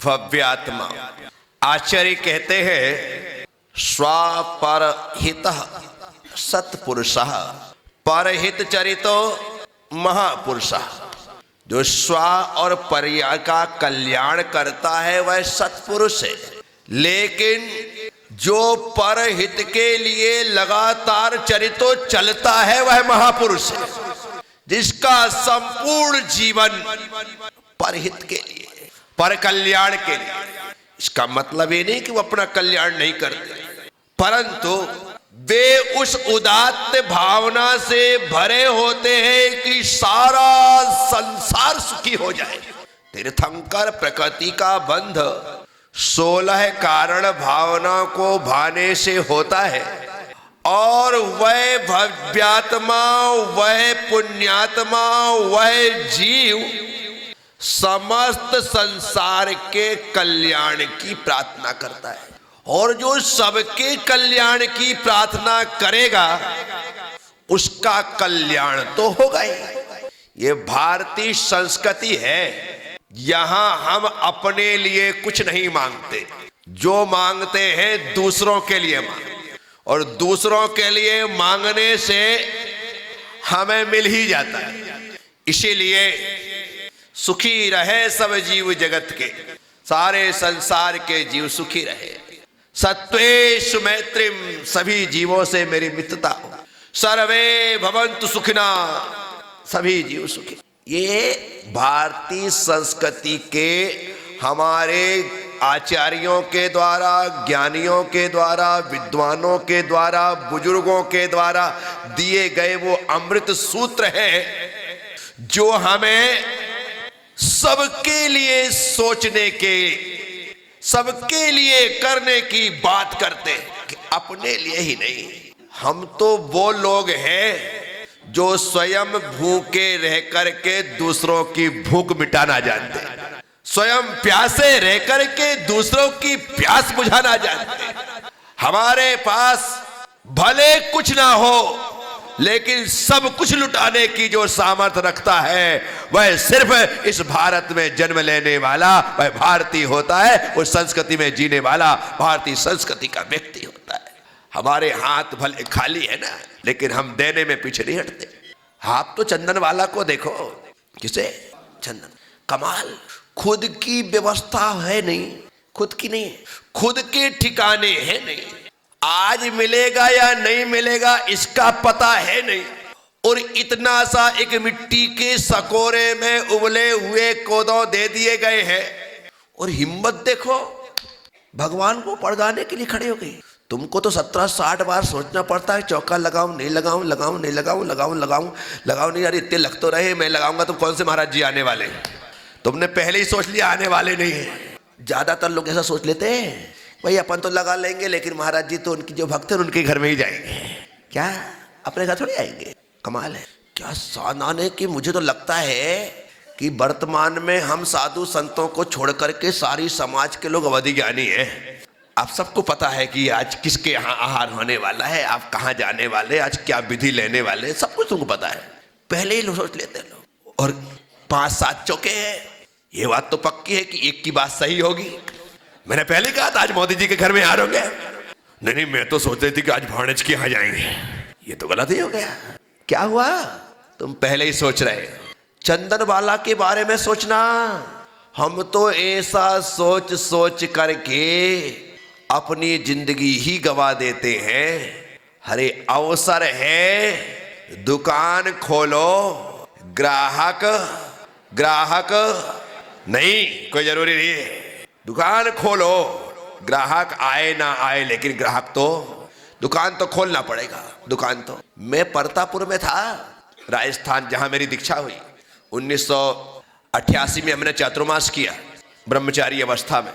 भव्यात्मा। आचार्य कहते हैं स्वापरहितः सत्पुरुषः परहित चरितो महापुरुषः। जो स्व और पर्या का कल्याण करता है वह सत्पुरुष है, लेकिन जो परहित के लिए लगातार चरितो चलता है वह महापुरुष है, जिसका संपूर्ण जीवन परहित के लिए, पर कल्याण के लिए। इसका मतलब ये नहीं कि वो अपना कल्याण नहीं करते, परंतु वे उस उदात्त भावना से भरे होते हैं कि सारा संसार सुखी हो जाए। तीर्थंकर प्रकृति का बंध 16 कारण भावना को भाने से होता है, और वह भव्यात्मा, वह पुण्यात्मा, वह जीव समस्त संसार के कल्याण की प्रार्थना करता है। और जो सबके कल्याण की प्रार्थना करेगा उसका कल्याण तो होगा ही। ये भारतीय संस्कृति है, यहां हम अपने लिए कुछ नहीं मांगते, जो मांगते हैं दूसरों के लिए मांगते, और दूसरों के लिए मांगने से हमें मिल ही जाता है। इसीलिए सुखी रहे सब जीव जगत के, सारे संसार के जीव सुखी रहे। सत्वेषु मैत्रीम, सभी जीवों से मेरी मित्रता हो। सर्वे भवन्तु सुखिना, सभी जीव सुखी। ये भारतीय संस्कृति के हमारे आचार्यों के द्वारा, ज्ञानियों के द्वारा, विद्वानों के द्वारा, बुजुर्गों के द्वारा दिए गए वो अमृत सूत्र हैं, जो हमें सबके लिए सोचने के, सबके लिए करने की बात करते हैं कि अपने लिए ही नहीं। हम तो वो लोग हैं जो स्वयं भूखे रह करके दूसरों की भूख मिटाना जानते हैं, स्वयं प्यासे रह करके दूसरों की प्यास बुझाना जानते हैं। हमारे पास भले कुछ ना हो, लेकिन सब कुछ लुटाने की जो सामर्थ्य रखता है वह सिर्फ इस भारत में जन्म लेने वाला वह भारतीय होता है। उस संस्कृति में जीने वाला भारतीय संस्कृति का व्यक्ति होता है। हमारे हाथ भले खाली है ना, लेकिन हम देने में पीछे नहीं हटते। आप तो चंदन वाला को देखो, किसे? चंदन। कमाल, खुद की व्यवस्था है नहीं, खुद की नहीं, खुद के ठिकाने है नहीं, आज मिलेगा या नहीं मिलेगा इसका पता है नहीं, और इतना सा एक मिट्टी के सकोरे में उबले हुए कोदो दे दिए गए हैं, और हिम्मत देखो भगवान को पड़गाने के लिए खड़े हो गए। तुमको तो 17-60 बार सोचना पड़ता है, चौका लगाऊं नहीं लगाऊं, लगाऊं नहीं लगाऊं, लगाऊं लगाऊं लगाऊं नहीं, यार इतने लग तो रहे, मैं लगाऊंगा तो कौन से महाराज जी आने वाले। तुमने पहले ही सोच लिया आने वाले नहीं है। ज्यादातर लोग ऐसा सोच लेते हैं, भाई अपन तो लगा लेंगे, लेकिन महाराज जी तो उनकी जो भक्त है उनके घर में ही जाएंगे, क्या अपने घर थोड़ी आएंगे। कमाल है, क्या सानान है कि मुझे तो लगता है कि वर्तमान में हम साधु संतों को छोड़ करके सारी समाज के लोग अवधि ज्ञानी हैं। आप सबको पता है कि आज किसके यहाँ आहार होने वाला है, आप कहाँ जाने वाले, आज क्या विधि लेने वाले, सब कुछ तुमको पता है, पहले ही लोग सोच लेते हैं लोग। और 5-7 चौके हैं, ये बात तो पक्की है कि एक की बात सही होगी। मैंने पहले कहा था आज मोदी जी के घर में आ रहे होंगे, नहीं मैं तो सोच रही थी कि आज भाणेज के यहाँ जाएंगे, ये तो गलत ही हो गया। क्या हुआ? तुम पहले ही सोच रहे। चंदन वाला के बारे में सोचना, हम तो ऐसा सोच सोच करके अपनी जिंदगी ही गवा देते हैं। अरे अवसर है, दुकान खोलो, ग्राहक नहीं, कोई जरूरी नहीं है, दुकान खोलो, ग्राहक आए ना आए, लेकिन ग्राहक तो, दुकान तो खोलना पड़ेगा। दुकान तो, मैं परतापुर में था, राजस्थान, जहां मेरी दीक्षा हुई 1988 में। हमने चातुर्मास किया ब्रह्मचारी अवस्था में।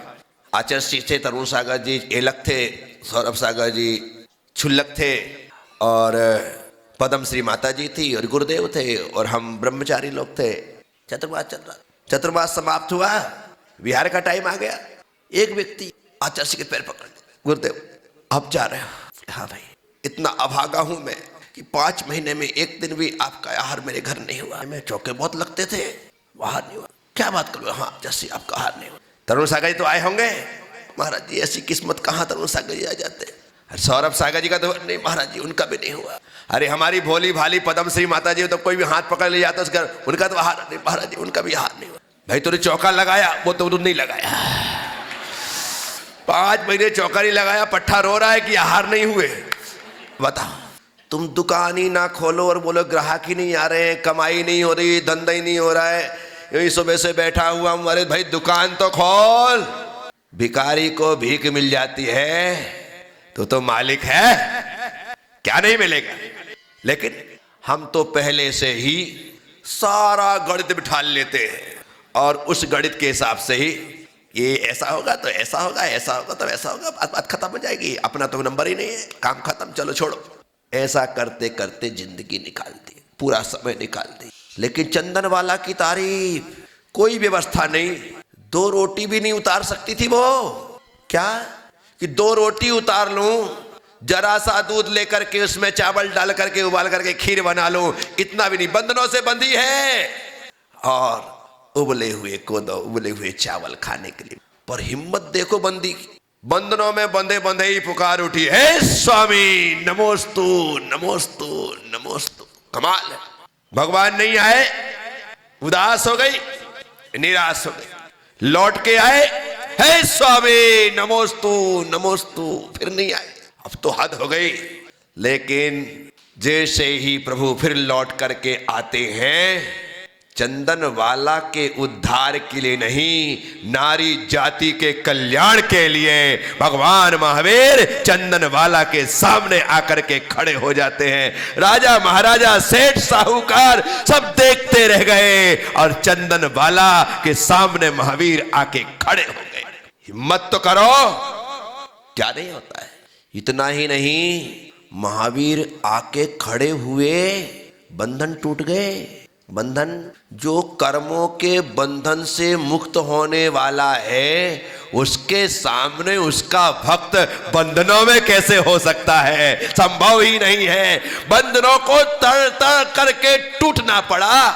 आचार्य श्री थे, तरुण सागर जी एलक थे, सौरभ सागर जी छुल्लक थे, और पदम श्री माता जी थी, और गुरुदेव थे, और हम ब्रह्मचारी लोग थे। चातुर्मास चल रहा, चातुर्मास समाप्त हुआ, विहार का टाइम आ गया। एक व्यक्ति आचार्य के पैर पकड़, गुरुदेव अब जा रहे हो? हाँ भाई, इतना अभागा हूं मैं कि 5 महीने में एक दिन भी आपका आहार मेरे घर नहीं हुआ। मैं चौके बहुत लगते थे, बाहर नहीं हुआ। क्या बात करो? हाँ जैसे आपका आहार नहीं हुआ। तरुण सागर जी तो आए होंगे। महाराज जी ऐसी किस्मत कहाँ तरुण सागर जी आ जाते। सौरभ सागर जी का तो नहीं महाराज जी, उनका भी नहीं हुआ। अरे हमारी भोली भाली पद्मश्री माता जी तो कोई भी हाथ पकड़ ले जाता उसका, उनका तो हाथ नहीं महाराज जी, उनका भी हाथ नहीं हुआ। भाई तूने चौका लगाया, वो तो नहीं लगाया। 5 महीने चौका नहीं लगाया, पट्ठा रो रहा है कि आहार नहीं हुए। बताओ, तुम दुकान ही ना खोलो और बोलो ग्राहक ही नहीं आ रहे हैं, कमाई नहीं हो रही, धंधा ही नहीं हो रहा है, यही सुबह से बैठा हुआ हूं। अरे भाई दुकान तो खोल। भिखारी को भीख मिल जाती है तो मालिक है, क्या नहीं मिलेगा। लेकिन हम तो पहले से ही सारा गणित बिठा लेते हैं और उस गणित के हिसाब से ही ये ऐसा होगा तो ऐसा होगा, ऐसा होगा तो ऐसा होगा, बात खत्म हो जाएगी, अपना तो नंबर ही नहीं है, काम खत्म, चलो छोड़ो। ऐसा करते करते जिंदगी निकाल दी, पूरा समय निकाल दी। लेकिन चंदन वाला की तारीफ, कोई व्यवस्था नहीं, 2 रोटी भी नहीं उतार सकती थी वो। क्या कि 2 रोटी उतार लूं, जरा सा दूध लेकर के उसमें चावल डाल करके उबाल करके खीर बना लूं, इतना भी नहीं। बंधनों से बंधी है और उबले हुए कोदो, उबले हुए चावल खाने के लिए। पर हिम्मत देखो बंदी की, बंधनों में बंधे बंधे ही पुकार उठी, हे स्वामी नमोस्तु नमोस्तु नमोस्तु। कमाल है, भगवान नहीं आए, उदास हो गई, निराश हो गई, लौट के आए, हे स्वामी नमोस्तु नमोस्तु, फिर नहीं आए। अब तो हद हो गई। लेकिन जैसे ही प्रभु फिर लौट करके आते हैं, चंदन वाला के उद्धार के लिए नहीं, नारी जाति के कल्याण के लिए भगवान महावीर चंदन वाला के सामने आकर के खड़े हो जाते हैं। राजा महाराजा सेठ साहूकार सब देखते रह गए और चंदन वाला के सामने महावीर आके खड़े हो गए। हिम्मत तो करो, क्या नहीं होता है। इतना ही नहीं, महावीर आके खड़े हुए, बंधन टूट गए। बंधन, जो कर्मों के बंधन से मुक्त होने वाला है, उसके सामने उसका भक्त बंधनों में कैसे हो सकता है? संभव ही नहीं है। बंधनों को तड़ तड़ करके टूटना पड़ा।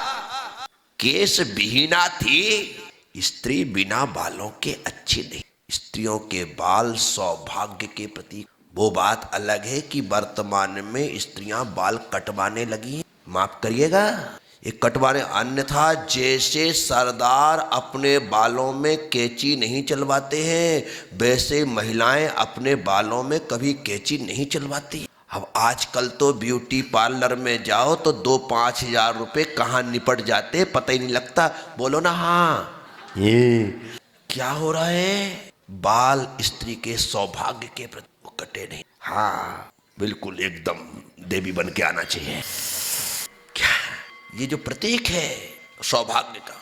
केस विहीना थी, स्त्री बिना बालों के अच्छी नहीं। स्त्रियों के बाल सौभाग्य के प्रतीक। वो बात अलग है कि वर्तमान में स्त्रियां बाल कटवाने लगी हैं। माफ करिएगा, ये कटवाने, अन्यथा जैसे सरदार अपने बालों में कैंची नहीं चलवाते हैं, वैसे महिलाएं अपने बालों में कभी कैंची नहीं चलवाती। अब आजकल तो ब्यूटी पार्लर में जाओ तो 2-5 हजार रुपए कहाँ निपट जाते पता ही नहीं लगता। बोलो ना हाँ। ये क्या हो रहा है? बाल स्त्री के सौभाग्य के प्रति कटे नहीं। हाँ बिल्कुल, एकदम देवी बन के आना चाहिए। क्या ये जो प्रतीक है सौभाग्य का,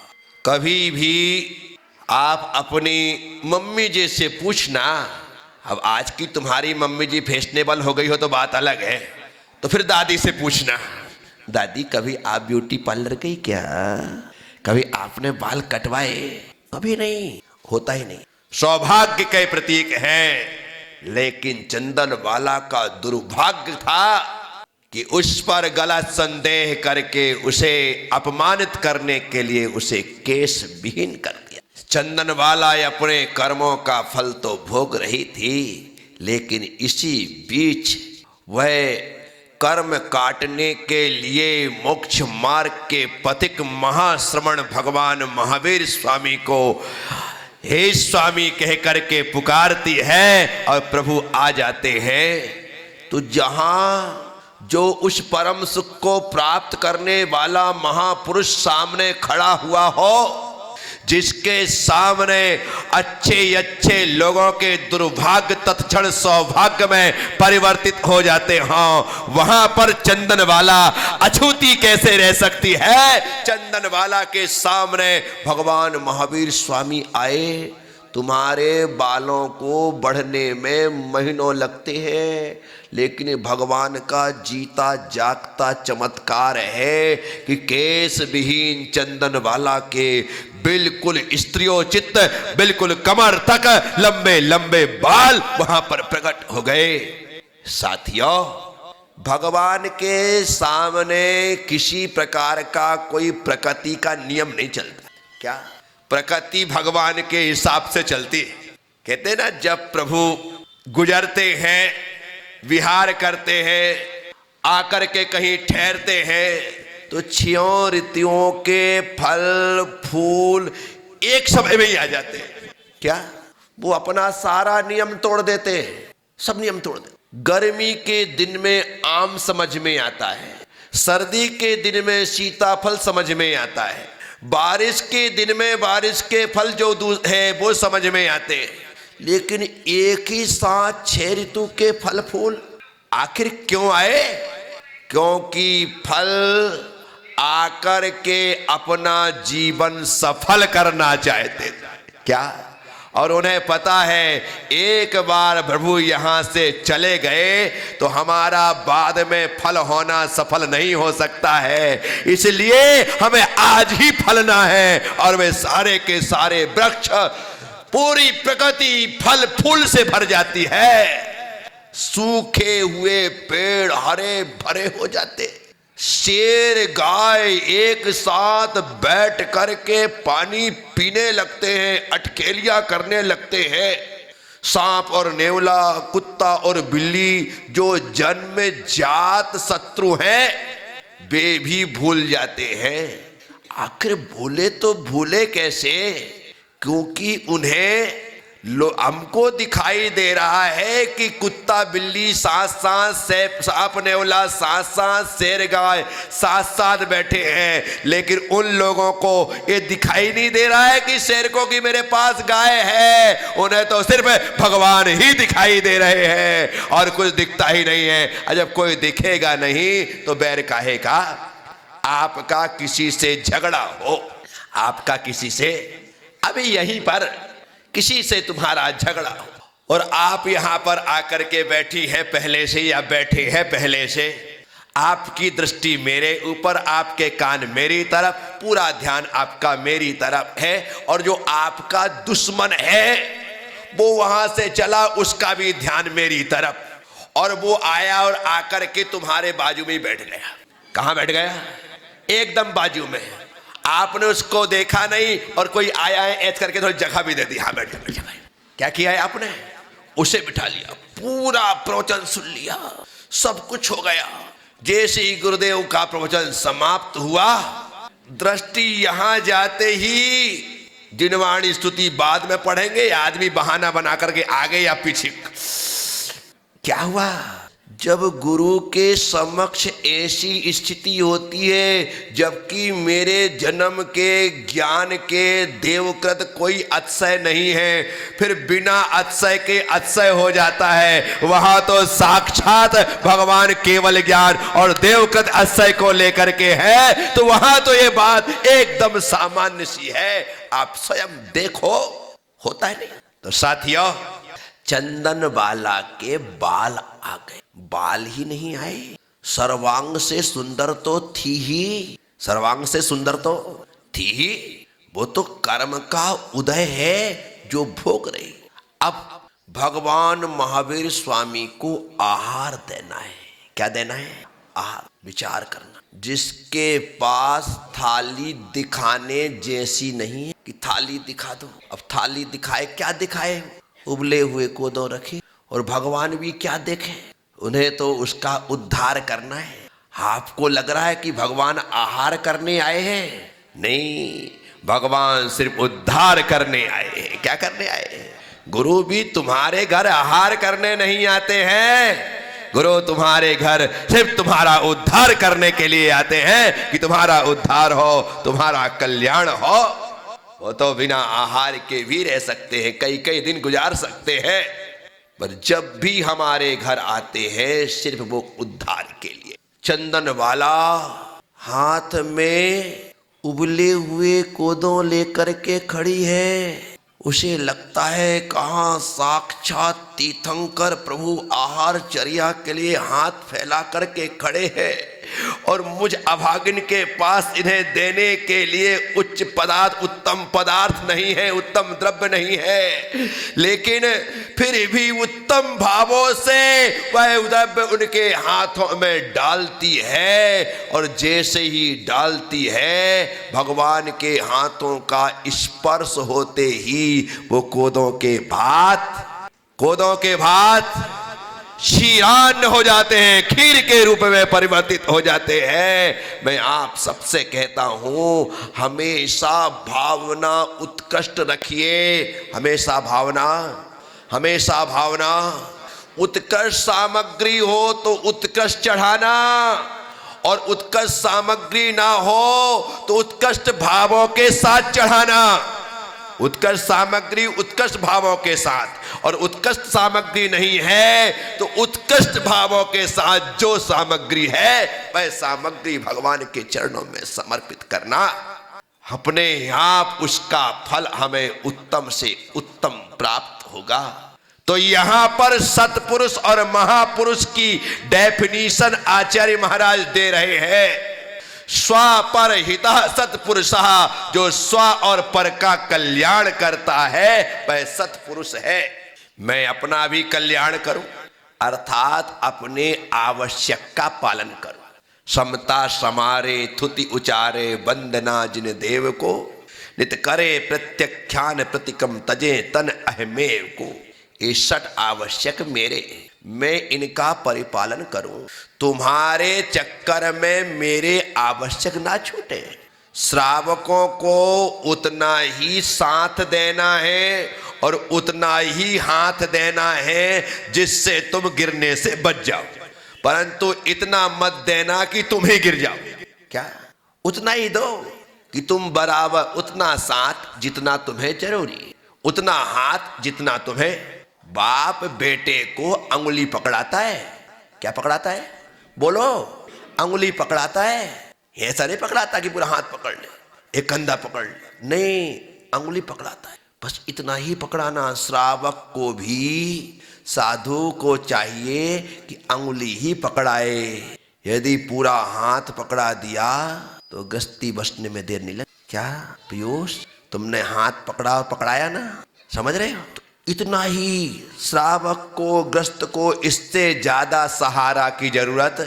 कभी भी आप अपनी मम्मी जी से पूछना। अब आज की तुम्हारी मम्मी जी फैशनेबल हो गई हो तो बात अलग है, तो फिर दादी से पूछना, दादी कभी आप ब्यूटी पार्लर गई क्या? कभी आपने बाल कटवाए? कभी नहीं, होता ही नहीं। सौभाग्य के प्रतीक है। लेकिन चंदन वाला का दुर्भाग्य था कि उस पर गलत संदेह करके उसे अपमानित करने के लिए उसे केस विहीन कर दिया। चंदन वाला अपने कर्मों का फल तो भोग रही थी, लेकिन इसी बीच वह कर्म काटने के लिए मोक्ष मार्ग के पथिक महाश्रमण भगवान महावीर स्वामी को हे स्वामी कह करके पुकारती है और प्रभु आ जाते हैं। तो जहां जो उस परम सुख को प्राप्त करने वाला महापुरुष सामने खड़ा हुआ हो, जिसके सामने अच्छे लोगों के दुर्भाग्य तत्क्षण सौभाग्य में परिवर्तित हो जाते हों, वहां पर चंदन वाला अछूती कैसे रह सकती है? चंदन वाला के सामने भगवान महावीर स्वामी आए। तुम्हारे बालों को बढ़ने में महीनों लगते हैं, लेकिन भगवान का जीता जागता चमत्कार है कि केस विहीन चंदन वाला के बिल्कुल स्त्रियोचित, बिल्कुल कमर तक लंबे लंबे बाल वहां पर प्रकट हो गए। साथियों, भगवान के सामने किसी प्रकार का कोई प्रकृति का नियम नहीं चलता। क्या प्रकृति भगवान के हिसाब से चलती है। कहते हैं ना, जब प्रभु गुजरते हैं, विहार करते हैं, आकर के कहीं ठहरते हैं, तो 6 ऋतुओं के फल फूल एक समय में ही आ जाते हैं। क्या वो अपना सारा नियम तोड़ देते हैं? सब नियम तोड़ देते। गर्मी के दिन में आम समझ में आता है, सर्दी के दिन में सीताफल समझ में आता है, बारिश के दिन में बारिश के फल जो है वो समझ में आते हैं। लेकिन एक ही साथ 6 ऋतु के फल फूल आखिर क्यों आए? क्योंकि फल आकर के अपना जीवन सफल करना चाहते थे। क्या? और उन्हें पता है एक बार प्रभु यहां से चले गए तो हमारा बाद में फल होना सफल नहीं हो सकता है, इसलिए हमें आज ही फलना है। और वे सारे के सारे वृक्ष, पूरी प्रकृति फल फूल से भर जाती है। सूखे हुए पेड़ हरे भरे हो जाते, शेर गाय एक साथ बैठ करके पानी पीने लगते हैं, अटखेलियां करने लगते हैं। सांप और नेवला, कुत्ता और बिल्ली जो जन्म जात शत्रु हैं, वे भी भूल जाते हैं। आखिर भूले तो भूले कैसे? क्योंकि उन्हें हमको दिखाई दे रहा है कि कुत्ता बिल्ली साथ साथ, सांप नेवला साथ साथ, शेर गाय साथ साथ बैठे हैं, लेकिन उन लोगों को ये दिखाई नहीं दे रहा है कि शेर को कि मेरे पास गाय है। उन्हें तो सिर्फ भगवान ही दिखाई दे रहे हैं और कुछ दिखता ही नहीं है। जब कोई दिखेगा नहीं तो बैर काहे का? आपका किसी से झगड़ा हो, आपका किसी से, अभी यहीं पर किसी से तुम्हारा झगड़ा हो और आप यहां पर आकर के बैठी है पहले से या बैठे हैं पहले से, आपकी दृष्टि मेरे ऊपर, आपके कान मेरी तरफ, पूरा ध्यान आपका मेरी तरफ है। और जो आपका दुश्मन है वो वहां से चला, उसका भी ध्यान मेरी तरफ, और वो आया और आकर के तुम्हारे बाजू में ही बैठ गया। कहां बैठ गया? एकदम बाजू में। आपने उसको देखा नहीं और कोई आया है ऐसे करके थोड़ी जगह भी दे दी, हाँ बैठ जा। क्या किया है आपने? उसे बिठा लिया, पूरा प्रवचन सुन लिया, सब कुछ हो गया। जैसे ही गुरुदेव का प्रवचन समाप्त हुआ, दृष्टि यहां जाते ही जिनवाणी स्तुति बाद में पढ़ेंगे, आदमी बहाना बना करके आगे या पीछे। क्या हुआ? जब गुरु के समक्ष ऐसी स्थिति होती है जबकि मेरे जन्म के ज्ञान के देवकृत कोई अतिशय नहीं है, फिर बिना अतिशय के अतिशय हो जाता है। वहां तो साक्षात भगवान केवल ज्ञान और देवकृत अतिशय को लेकर के है, तो वहां तो ये बात एकदम सामान्य सी है। आप स्वयं देखो, होता है नहीं? तो साथियों, चंदन वाला के बाल आ गए। बाल ही नहीं आए, सर्वांग से सुंदर तो थी ही, सर्वांग से सुंदर तो थी ही। वो तो कर्म का उदय है जो भोग रही। अब भगवान महावीर स्वामी को आहार देना है। क्या देना है? आहार। विचार करना, जिसके पास थाली दिखाने जैसी नहीं है कि थाली दिखा दो। अब थाली दिखाए, क्या दिखाए? उबले हुए कोदो रखे। और भगवान भी क्या देखे? उन्हें तो उसका उद्धार करना है। आपको लग रहा है कि भगवान आहार करने आए हैं? नहीं, भगवान सिर्फ उद्धार करने आए हैं। क्या करने आए हैं? गुरु भी तुम्हारे घर आहार करने नहीं आते हैं। गुरु तुम्हारे घर सिर्फ तुम्हारा उद्धार करने के लिए आते हैं कि तुम्हारा उद्धार हो, तुम्हारा कल्याण हो। वो तो बिना आहार के भी रह सकते हैं, कई कई दिन गुजार सकते हैं, पर जब भी हमारे घर आते हैं सिर्फ वो उद्धार के लिए। चंदन वाला हाथ में उबले हुए कोदों लेकर के खड़ी है। उसे लगता है कहाँ साक्षात तीर्थंकर प्रभु आहार चर्या के लिए हाथ फैला करके खड़े हैं। और मुझ अभागिन के पास इन्हें देने के लिए उच्च पदार्थ, उत्तम पदार्थ नहीं है, उत्तम द्रव्य नहीं है, लेकिन फिर भी उत्तम भावों से वह द्रव्य उनके हाथों में डालती है। और जैसे ही डालती है, भगवान के हाथों का स्पर्श होते ही वो कोदों के भात शीरान हो जाते हैं, खीर के रूप में परिवर्तित हो जाते हैं। मैं आप सबसे कहता हूं, हमेशा भावना उत्कृष्ट रखिए, हमेशा भावना उत्कृष्ट सामग्री हो तो उत्कृष्ट चढ़ाना, और उत्कृष्ट सामग्री ना हो तो उत्कृष्ट भावों के साथ चढ़ाना। उत्कृष्ट सामग्री उत्कृष्ट भावों के साथ, और उत्कृष्ट सामग्री नहीं है तो उत्कृष्ट भावों के साथ जो सामग्री है वह सामग्री भगवान के चरणों में समर्पित करना। अपने आप उसका फल हमें उत्तम से उत्तम प्राप्त होगा। तो यहां पर सत्पुरुष और महापुरुष की डेफिनीशन आचार्य महाराज दे रहे हैं। स्व पर हितः सत्पुरुषः, जो स्व और पर का कल्याण करता है वह सत्पुरुष है। मैं अपना भी कल्याण करूं, अर्थात अपने आवश्यक का पालन करूं। समता समारे थुति उचारे, वंदना जिन देव को, नित करे प्रत्यख्यान प्रतिकम तजे तन अहमेव को। ये 6 आवश्यक मेरे, मैं इनका परिपालन करूं, तुम्हारे चक्कर में मेरे आवश्यक ना छूटे। श्रावकों को उतना ही साथ देना है और उतना ही हाथ देना है जिससे तुम गिरने से बच जाओ, परंतु इतना मत देना कि तुम ही गिर जाओ। क्या? उतना ही दो कि तुम बराबर, उतना साथ जितना तुम्हें जरूरी, उतना हाथ जितना तुम्हें। बाप बेटे को अंगुली पकड़ाता है, क्या पकड़ाता है? बोलो, अंगुली पकड़ाता है। ऐसा नहीं पकड़ाता कि पूरा हाथ पकड़ ले, एक कंधा पकड़ ले, नहीं, अंगुली पकड़ाता है। बस इतना ही पकड़ाना। श्रावक को भी, साधु को चाहिए कि अंगुली ही पकड़ाए। यदि पूरा हाथ पकड़ा दिया तो गश्ती बसने में देर नहीं लग। क्या पीयूष, तुमने हाथ पकड़ाया ना, समझ रहे हो? इतना ही श्रावक को, ग्रस्त को इससे ज्यादा सहारा की जरूरत,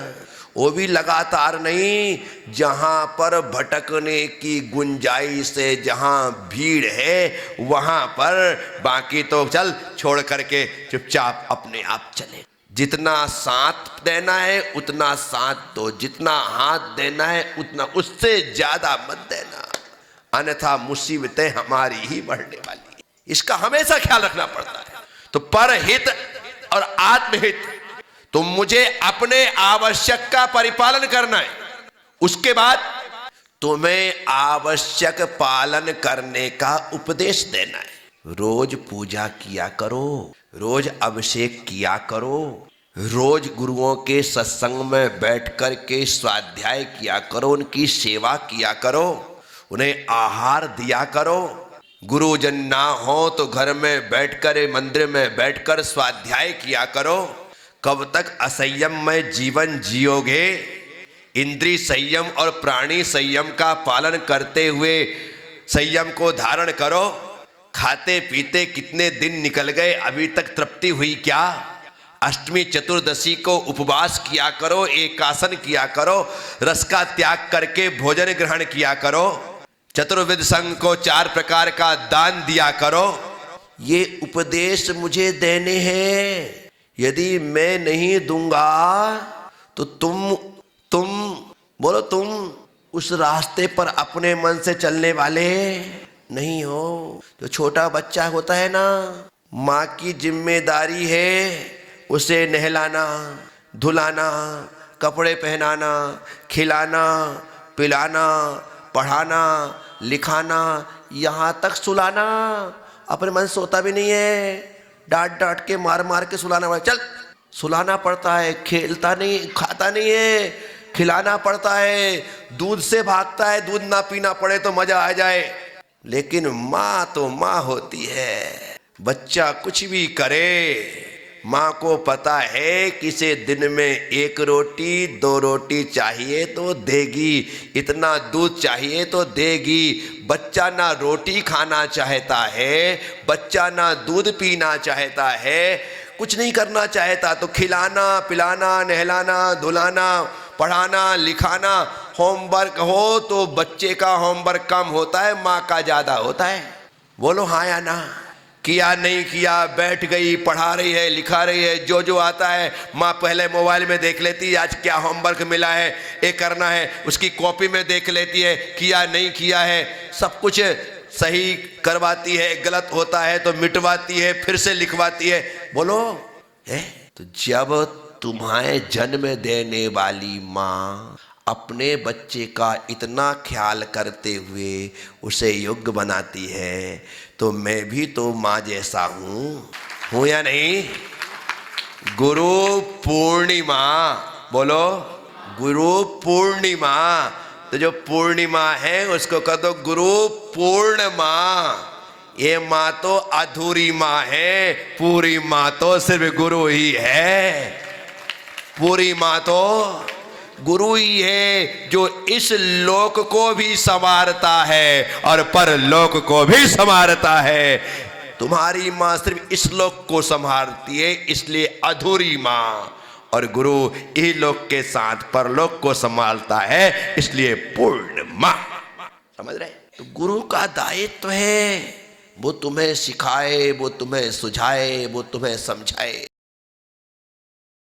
वो भी लगातार नहीं। जहां पर भटकने की गुंजाइश है, जहां भीड़ है वहां पर, बाकी तो चल छोड़ करके चुपचाप अपने आप चले। जितना साथ देना है उतना साथ दो, जितना हाथ देना है उतना, उससे ज्यादा मत देना, अन्यथा मुसीबतें हमारी ही बढ़ने वाली। इसका हमेशा ख्याल रखना पड़ता है। तो परहित और आत्महित, तो मुझे अपने आवश्यक का परिपालन करना है, उसके बाद तुम्हें आवश्यक पालन करने का उपदेश देना है। रोज पूजा किया करो, रोज अभिषेक किया करो, रोज गुरुओं के सत्संग में बैठ कर के स्वाध्याय किया करो, उनकी सेवा किया करो, उन्हें आहार दिया करो। गुरुजन ना हो तो घर में बैठकर, मंदिर में बैठकर स्वाध्याय किया करो। कब तक असंयम में जीवन जियोगे? इंद्रिय संयम और प्राणी संयम का पालन करते हुए संयम को धारण करो। खाते पीते कितने दिन निकल गए, अभी तक तृप्ति हुई क्या? अष्टमी चतुर्दशी को उपवास किया करो, एकासन किया करो, रस का त्याग करके भोजन ग्रहण किया करो, चतुर्विध संघ को 4 प्रकार का दान दिया करो। ये उपदेश मुझे देने हैं। यदि मैं नहीं दूंगा तो तुम बोलो, तुम उस रास्ते पर अपने मन से चलने वाले नहीं हो। जो छोटा बच्चा होता है ना, माँ की जिम्मेदारी है उसे नहलाना, धुलाना, कपड़े पहनाना, खिलाना, पिलाना, पढ़ाना, लिखाना, यहाँ तक सुलाना। अपने मन से सोता भी नहीं है, डांट डांट के, मार मार के सुलाना, चल सुलाना पड़ता है। खेलता नहीं, खाता नहीं है, खिलाना पड़ता है। दूध से भागता है, दूध ना पीना पड़े तो मजा आ जाए। लेकिन माँ तो माँ होती है। बच्चा कुछ भी करे, माँ को पता है कि इसे दिन में 1 रोटी 2 रोटी चाहिए तो देगी, इतना दूध चाहिए तो देगी। बच्चा ना रोटी खाना चाहता है, बच्चा ना दूध पीना चाहता है, कुछ नहीं करना चाहता, तो खिलाना पिलाना नहलाना धुलाना पढ़ाना लिखाना, होमवर्क हो तो बच्चे का होमवर्क कम होता है, माँ का ज़्यादा होता है। बोलो हाँ या ना। किया नहीं किया, बैठ गई पढ़ा रही है लिखा रही है, जो जो आता है माँ पहले मोबाइल में देख लेती है, आज क्या होमवर्क मिला है ये करना है, उसकी कॉपी में देख लेती है, किया नहीं किया है, सब कुछ सही करवाती है, गलत होता है तो मिटवाती है, फिर से लिखवाती है। बोलो है। तो जब तुम्हें जन्म देने वाली माँ अपने बच्चे का इतना ख्याल करते हुए उसे योग्य बनाती है, तो मैं भी तो माँ जैसा हूँ या नहीं। गुरु पूर्णिमा, बोलो गुरु पूर्णिमा। तो जो पूर्णिमा है उसको कह दो गुरु पूर्ण माँ। ये माँ तो अधूरी माँ है, पूरी माँ तो सिर्फ गुरु ही है। पूरी माँ तो गुरु ही है जो इस लोक को भी संवारता है और परलोक को भी संवारता है। तुम्हारी माँ सिर्फ इस लोक को संभालती है, इसलिए अधूरी माँ, और गुरु इस लोक के साथ परलोक को संभालता है, इसलिए पूर्ण माँ। समझ रहे? तो गुरु का दायित्व है वो तुम्हें सिखाए, वो तुम्हें सुझाए, वो तुम्हें समझाए।